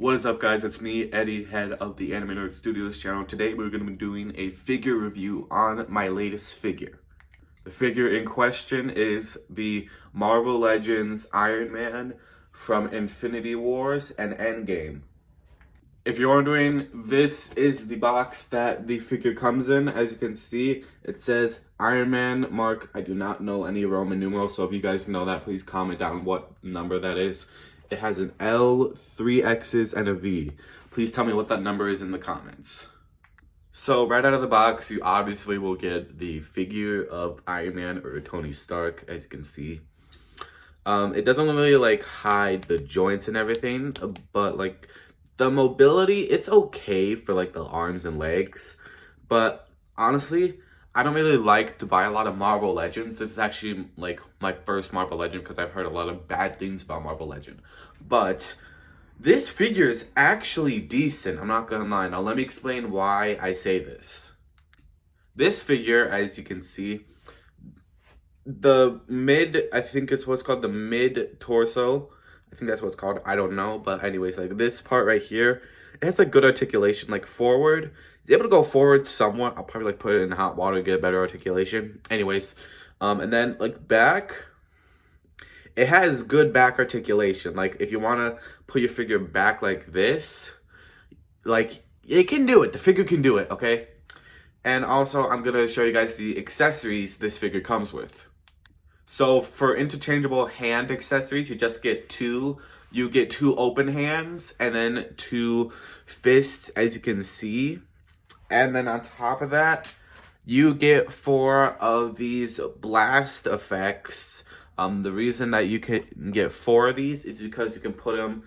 What is up, guys? It's me, Eddie, head of the Anime Nerd Studios channel. Today we're going to be doing a figure review on my latest figure. The figure in question is the Marvel Legends Iron Man from Infinity Wars and Endgame. If you're wondering, this is the box that the figure comes in. As you can see, it says Iron Man Mark. I do not know any Roman numerals, so if you guys know that, please comment down what number that is. It has an L, 3 X's, and a V. Please tell me what that number is in the comments. So right out of the box, you obviously will get the figure of Iron Man or Tony Stark, as you can see. It doesn't really hide the joints and everything, but the mobility, it's okay for the arms and legs. But honestly, I don't really like to buy a lot of Marvel Legends. This is actually my first Marvel Legend because I've heard a lot of bad things about Marvel Legend. But this figure is actually decent, I'm not gonna lie. Now let me explain why I say this. This figure, as you can see, the mid, I think it's what's called the mid torso. I think that's what it's called. I don't know. But anyways, this part right here, it has good articulation. Forward, it's able to go forward somewhat. I'll probably put it in hot water to get better articulation. Anyways, and then back, it has good back articulation. If you want to put your figure back like this, it can do it. The figure can do it, okay? And also, I'm going to show you guys the accessories this figure comes with. So for interchangeable hand accessories, you just get two. You get 2 open hands and then 2 fists, as you can see. And then on top of that, you get 4 of these blast effects. The reason that you can get 4 of these is because you can put them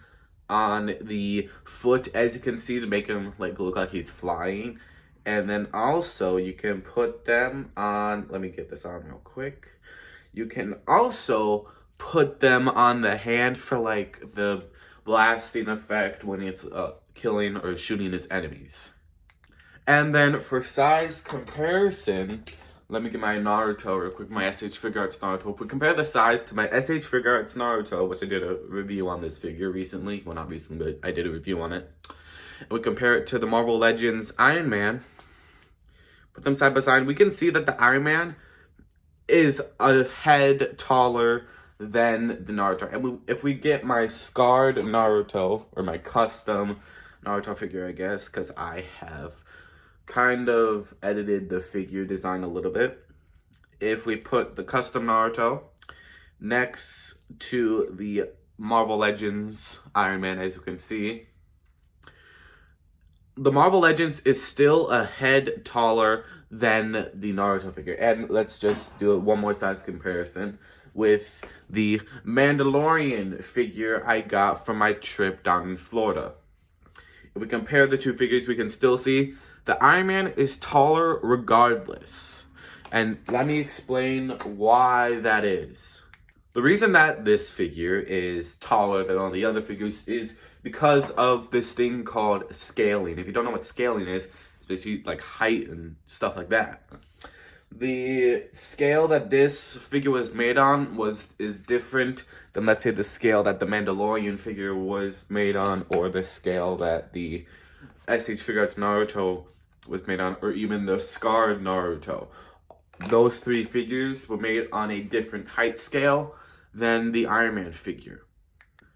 on the foot, as you can see, to make him look like he's flying. And then also you can put them on, let me get this on real quick. You can also put them on the hand for the blasting effect when it's killing or shooting his enemies. And then for size comparison, let me get my Naruto real quick, my SH Figuarts Naruto. If we compare the size to my SH Figuarts Naruto, which I did a review on this figure recently, well not recently, but I did a review on it. And we compare it to the Marvel Legends Iron Man, put them side by side, we can see that the Iron Man is a head taller than the Naruto. And if we get my scarred Naruto, or my custom Naruto figure, I guess, because I have kind of edited the figure design a little bit. If we put the custom Naruto next to the Marvel Legends Iron Man, as you can see, the Marvel Legends is still a head taller than the Naruto figure. And let's just do one more size comparison with the Mandalorian figure I got from my trip down in Florida. If we compare the two figures, we can still see the Iron Man is taller regardless. And let me explain why that is. The reason that this figure is taller than all the other figures is because of this thing called scaling. If you don't know what scaling is, it's basically height and stuff like that. The scale that this figure was made on is different than, let's say, the scale that the Mandalorian figure was made on, or the scale that the SH Figuarts Naruto was made on, or even the scarred Naruto. Those 3 figures were made on a different height scale than the Iron Man figure.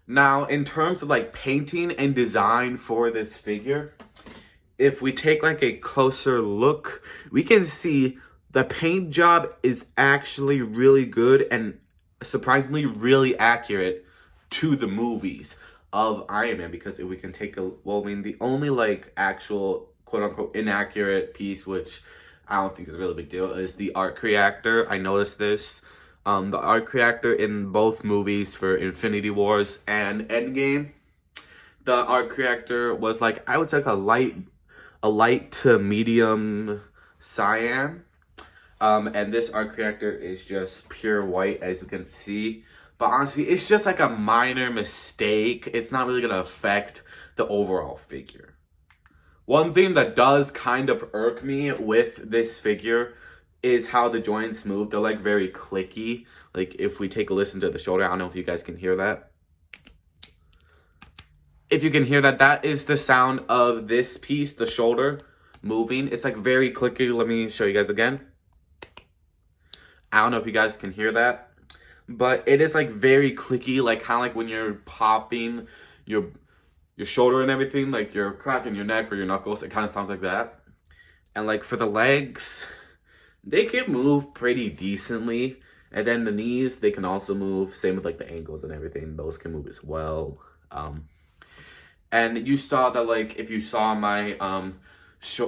Now, in terms of painting and design for this figure, if we take a closer look, we can see the paint job is actually really good and surprisingly really accurate to the movies of Iron Man. Because if we can take the only actual quote-unquote inaccurate piece, which I don't think is a really big deal, is the arc reactor. I noticed this. The arc reactor in both movies for Infinity Wars and Endgame, the arc reactor was I would say a light to medium cyan. And this arc reactor is just pure white, as you can see. But honestly, it's just a minor mistake. It's not really going to affect the overall figure. One thing that does kind of irk me with this figure is how the joints move. They're very clicky. If we take a listen to the shoulder, I don't know if you guys can hear that. if you can hear that, that is the sound of this piece, the shoulder, moving. It's like very clicky. Let me show you guys again. I don't know if you guys can hear that, but it is like very clicky, like kind of like when you're popping your shoulder and everything, like you're cracking your neck or your knuckles. It kind of sounds like that. And like for the legs, they can move pretty decently. And then the knees, they can also move. Same with like the ankles and everything. Those can move as well. And you saw that, like, if you saw my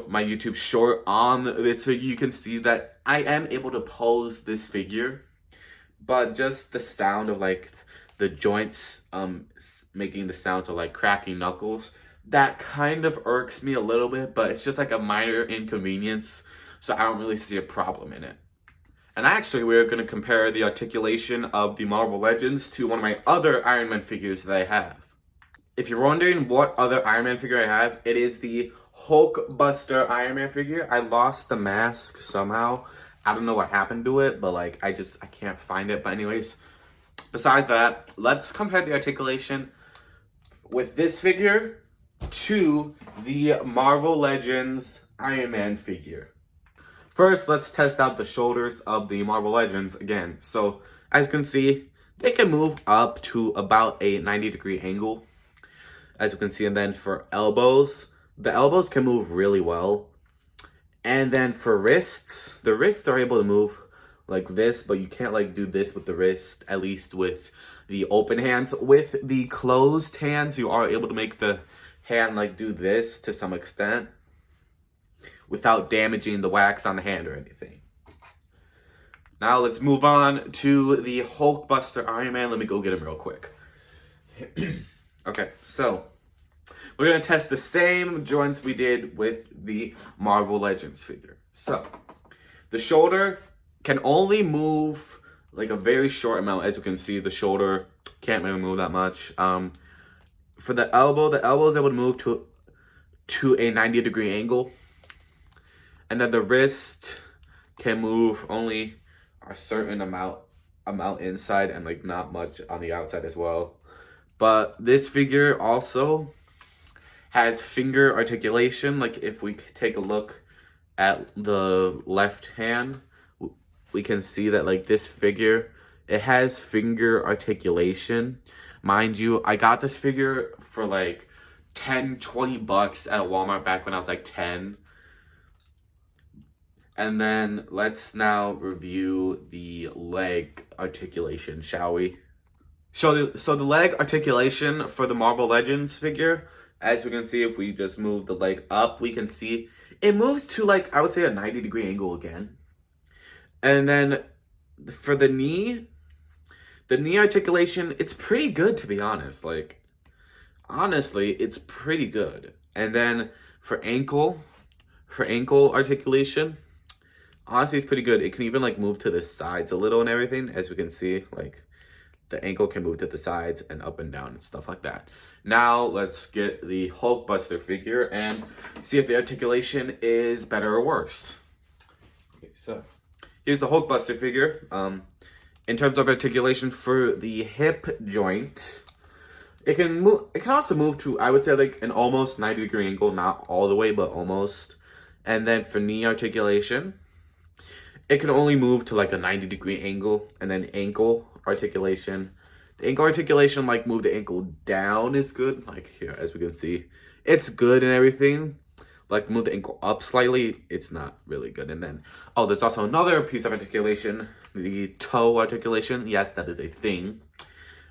my YouTube short on this figure, you can see that I am able to pose this figure. But just the sound of like the joints making the sounds of like cracking knuckles, that kind of irks me a little bit, but it's just like a minor inconvenience, so I don't really see a problem in it. And actually, we're going to compare the articulation of the Marvel Legends to one of my other Iron Man figures that I have. If you're wondering what other Iron Man figure I have, it is the Hulkbuster Iron Man figure. I lost the mask somehow. I don't know what happened to it, but like I can't find it. But anyways, besides that, let's compare the articulation with this figure to the Marvel Legends Iron Man figure. First, let's test out the shoulders of the Marvel Legends again. So, as you can see, they can move up to about a 90-degree angle, as you can see. And then for elbows, the elbows can move really well. And then for wrists, the wrists are able to move like this, but you can't like do this with the wrist, at least with the open hands. With the closed hands, you are able to make the hand like do this to some extent without damaging the wax on the hand or anything. Now let's move on to the Hulkbuster Iron Man. Let me go get him real quick. Okay, so we're going to test the same joints we did with the Marvel Legends figure. So, the shoulder can only move like a very short amount. As you can see, the shoulder can't really move that much. For the elbow is able to move to a 90-degree angle. And then the wrist can move only a certain amount inside and like not much on the outside as well. But this figure also has finger articulation. Like if we take a look at the left hand, we can see that like this figure, it has finger articulation. Mind you, I got this figure for like 10, 20 bucks at Walmart back when I was like 10. And then let's now review the leg articulation, shall we? So the leg articulation for the Marvel Legends figure, as we can see, if we just move the leg up, we can see it moves to like, I would say a 90-degree angle again. And then for the knee articulation, it's pretty good, to be honest. Like, honestly, it's pretty good. And then for ankle articulation, honestly, it's pretty good. It can even like move to the sides a little and everything, as we can see. Like the ankle can move to the sides and up and down and stuff like that. Now let's get the Hulkbuster figure and see if the articulation is better or worse. Okay, so here's the Hulkbuster figure. In terms of articulation for the hip joint, it can move. It can also move to, I would say, like an almost 90-degree angle, not all the way, but almost. And then for knee articulation, it can only move to like a 90-degree angle. And then ankle articulation, the ankle articulation, like move the ankle down is good. Like here, as we can see, it's good and everything. Like move the ankle up slightly, it's not really good. And then, oh, there's also another piece of articulation, the toe articulation. Yes, that is a thing.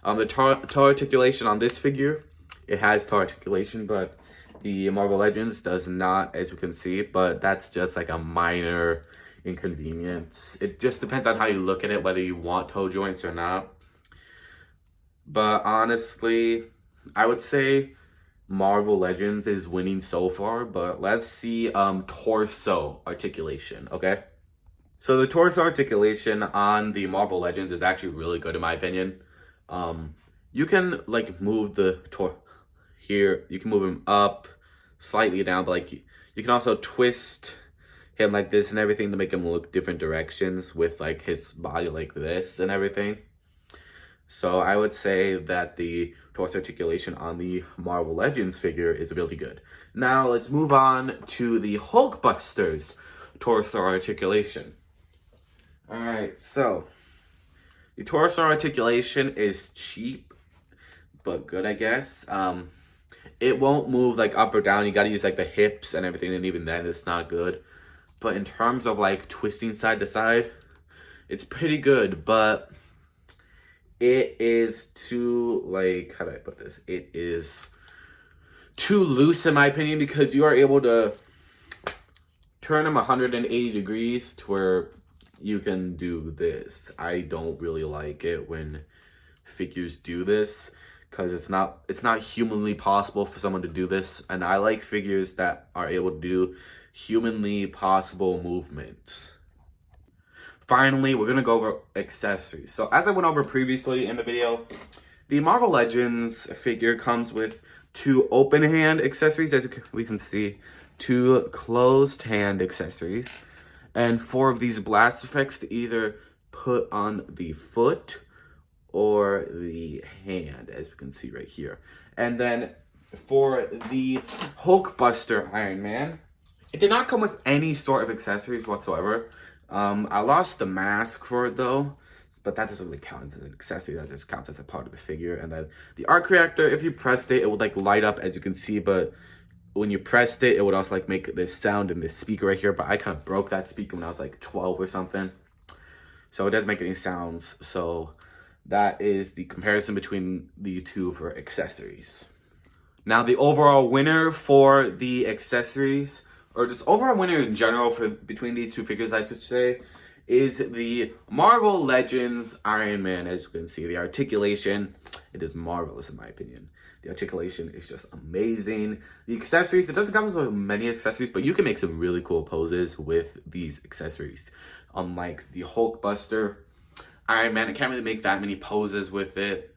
The toe articulation on this figure, it has toe articulation, but the Marvel Legends does not, as we can see. But that's just like a minor inconvenience. It just depends on how you look at it, whether you want toe joints or not. But honestly, I would say Marvel Legends is winning so far, but let's see torso articulation, okay? So the torso articulation on the Marvel Legends is actually really good in my opinion. You can like move the here, you can move him up, slightly down, but like you can also twist him like this and everything to make him look different directions with like his body like this and everything. So I would say that the torso articulation on the Marvel Legends figure is really good. Now let's move on to the Hulkbuster's torso articulation. Alright, so the torso articulation is cheap, but good, I guess. It won't move like up or down. You gotta use like the hips and everything, and even then it's not good. But in terms of like twisting side to side, it's pretty good, but it is too, like, how do I put this? It is too loose in my opinion, because you are able to turn them 180 degrees to where you can do this. I don't really like it when figures do this, because it's not humanly possible for someone to do this, and I like figures that are able to do humanly possible movements. Finally, we're gonna go over accessories. So as I went over previously in the video, the Marvel Legends figure comes with 2 open hand accessories, as we can see, 2 closed hand accessories, and 4 of these blast effects to either put on the foot or the hand, as we can see right here. And then for the Hulkbuster Iron Man, it did not come with any sort of accessories whatsoever. I lost the mask for it though, but that doesn't really count as an accessory. That just counts as a part of the figure. And then the arc reactor, if you pressed it, it would like light up, as you can see, but when you pressed it, it would also like make this sound in this speaker right here. But I kind of broke that speaker when I was like 12 or something, so it doesn't make any sounds. So that is the comparison between the two for accessories. Now the overall winner for the accessories, or just overall winner in general for between these two figures, I should say, is the Marvel Legends Iron Man. As you can see, the articulation, it is marvelous in my opinion. The articulation is just amazing. The accessories, it doesn't come with many accessories, but you can make some really cool poses with these accessories. Unlike the Hulkbuster Iron Man, I can't really make that many poses with it,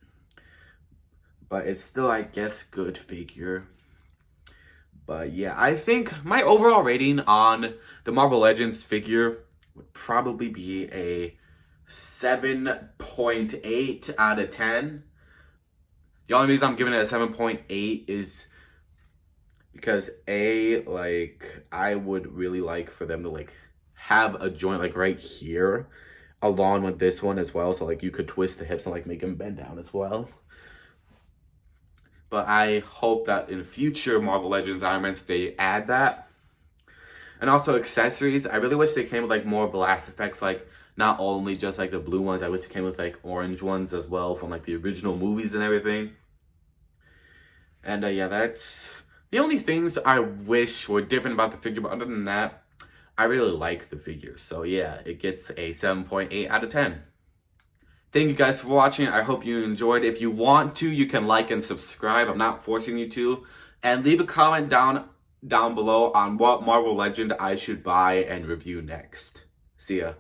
but it's still, I guess, good figure. But yeah, I think my overall rating on the Marvel Legends figure would probably be a 7.8 out of 10. The only reason I'm giving it a 7.8 is because I would really like for them to like have a joint like right here along with this one as well, so like you could twist the hips and like make them bend down as well. But I hope that in future Marvel Legends Iron Man they add that. And also accessories, I really wish they came with like more blast effects, like not only just like the blue ones. I wish it came with like orange ones as well from like the original movies and everything. And yeah, that's the only things I wish were different about the figure. But other than that, I really like the figure. So yeah, it gets a 7.8 out of 10. Thank you guys for watching. I hope you enjoyed. If you want to, you can like and subscribe. I'm not forcing you to. And leave a comment down below on what Marvel Legend I should buy and review next. See ya.